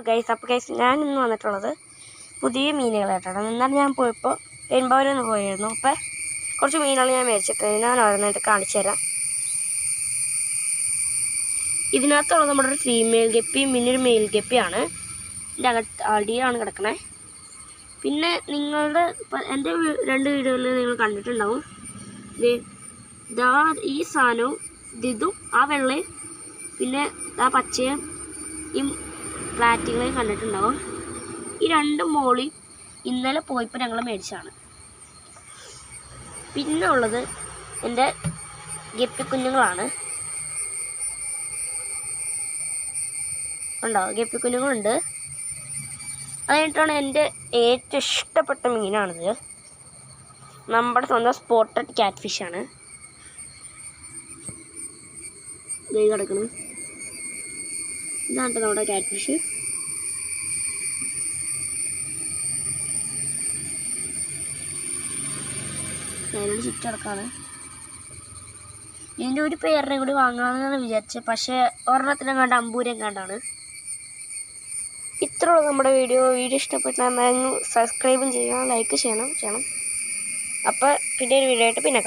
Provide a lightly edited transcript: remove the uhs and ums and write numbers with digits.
Guys, അപ്പോൾ guys ഞാൻ ഇന്ന് വന്നിട്ടുള്ളത് പുതിയ മീനുകളായിട്ടാണ്. എന്നാലും ഞാൻ പോയപ്പോൾ പെരുമ്പാവൂരൊന്ന് പോയിരുന്നു. അപ്പോൾ കുറച്ച് മീനുകൾ ഞാൻ മേടിച്ചിട്ട് ഞാൻ ഓരോന്നായിട്ട് കാണിച്ചു തരാം. ഇതിനകത്തുള്ളത് നമ്മുടെ ഒരു ഫീമെയിൽ ഗപ്പിയും പിന്നെ ഒരു മെയിൽ ഗപ്പിയാണ്. ഇതിൻ്റെ അടിയിലാണ് കിടക്കണേ. പിന്നെ നിങ്ങളുടെ എൻ്റെ 2 വീഡിയോയിൽ നിങ്ങൾ കണ്ടിട്ടുണ്ടാവും. ഇതാ ഈ സാധനവും ഇതും ആ വെള്ളയും പിന്നെ ആ പച്ചയും ഈ പ്ലാറ്റുകളെയും കണ്ടിട്ടുണ്ടാവും. ഈ 2 മോളി ഇന്നലെ പോയപ്പോൾ ഞങ്ങൾ മേടിച്ചാണ്. പിന്നെ ഉള്ളത് എൻ്റെ ഗപ്പിക്കുഞ്ഞുങ്ങളാണ്. ഉണ്ടോ, ഗപ്പിക്കുഞ്ഞുങ്ങളുണ്ട്. അതായിട്ടാണ് എൻ്റെ ഏറ്റവും ഇഷ്ടപ്പെട്ട മീനാണിത്. നമ്മുടെ സ്വന്തം സ്പോട്ടഡ് ക്യാറ്റ് ഫിഷാണ് ഇത് കിടക്കുന്നത്. ഇതാണ് നമ്മുടെ ക്യാറ്റ് ഫിഷ്. അതിനോട് ചുറ്റടക്കാണ്. ഇതിൻ്റെ ഒരു പേരിനെ കൂടി വാങ്ങാമെന്നാണ് വിചാരിച്ചത്. പക്ഷേ ഒരെണ്ണത്തിനെ കണ്ട് അമ്പൂരം കണ്ടാണ്. ഇത്രയുള്ള നമ്മുടെ വീഡിയോ ഇഷ്ടപ്പെട്ടാൽ സബ്സ്ക്രൈബും ചെയ്യണം, ലൈക്ക് ചെയ്യണം. അപ്പോൾ പിന്നെ ഒരു വീഡിയോ ആയിട്ട് പിന്നെ കാണാം.